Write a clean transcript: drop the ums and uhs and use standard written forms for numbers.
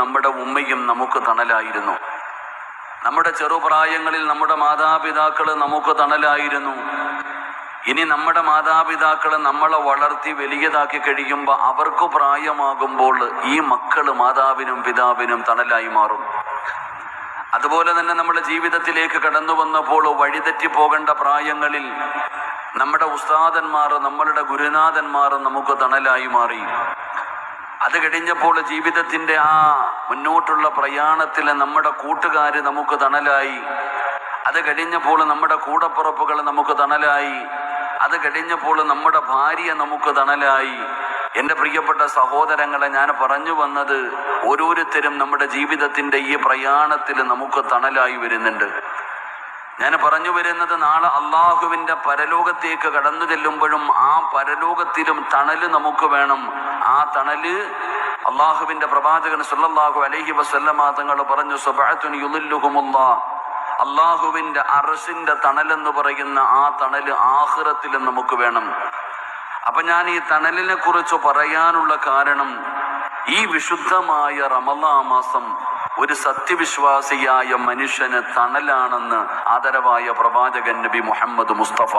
നമ്മുടെ ഉമ്മയും നമുക്ക് തണലായിരുന്നു. നമ്മുടെ ചെറുപ്രായങ്ങളിൽ നമ്മുടെ മാതാപിതാക്കൾ നമുക്ക് തണലായിരുന്നു. ഇനി നമ്മുടെ മാതാപിതാക്കൾ നമ്മളെ വളർത്തി വലിയതാക്കി കഴിയുമ്പോൾ അവർക്ക് പ്രായമാകുമ്പോൾ ഈ മക്കള് മാതാവിനും പിതാവിനും തണലായി മാറും. അതുപോലെ തന്നെ നമ്മുടെ ജീവിതത്തിലേക്ക് കടന്നു വന്നപ്പോൾ വഴിതെറ്റി പോകേണ്ട പ്രായങ്ങളിൽ നമ്മുടെ ഉസ്താദന്മാർ, നമ്മളുടെ ഗുരുനാഥന്മാർ നമുക്ക് തണലായി മാറി. അത് കഴിഞ്ഞപ്പോൾ ജീവിതത്തിൻ്റെ ആ മുന്നോട്ടുള്ള പ്രയാണത്തിൽ നമ്മുടെ കൂട്ടുകാർ നമുക്ക് തണലായി. അത് കഴിഞ്ഞപ്പോൾ നമ്മുടെ കൂടപ്പുറപ്പുകൾ നമുക്ക് തണലായി. അത് കഴിഞ്ഞപ്പോൾ നമ്മുടെ ഭാര്യ നമുക്ക് തണലായി. എൻ്റെ പ്രിയപ്പെട്ട സഹോദരങ്ങളെ, ഞാൻ പറഞ്ഞു വന്നത് ഓരോരുത്തരും നമ്മുടെ ജീവിതത്തിൻ്റെ ഈ പ്രയാണത്തിൽ നമുക്ക് തണലായി വരുന്നുണ്ട്. ഞാൻ പറഞ്ഞു വരുന്നത്, നാളെ അള്ളാഹുവിൻ്റെ പരലോകത്തേക്ക് കടന്നു ചെല്ലുമ്പോഴും ആ പരലോകത്തിലും തണല് നമുക്ക് വേണം. ആ തണല് അള്ളാഹുവിൻ്റെ പ്രവാചകൻ സല്ലല്ലാഹു അലൈഹി വസല്ലമ തങ്ങൾ പറഞ്ഞു, സബഅത്തുൻ യുളില്ലുഹുമുല്ലാഹ്, അള്ളാഹുവിൻ്റെ അർശിൻ്റെ തണലെന്ന് പറയുന്ന ആ തണല് ആഖിറത്തിലും നമുക്ക് വേണം. അപ്പൊ ഞാൻ ഈ തണലിനെ കുറിച്ച് പറയാനുള്ള കാരണം, ഈ വിശുദ്ധമായ റമളാൻ മാസം ഒരു സത്യവിശ്വാസിയായ മനുഷ്യന് തണലാണെന്ന് ആദരവായ പ്രവാചകൻ നബി മുഹമ്മദ് മുസ്തഫ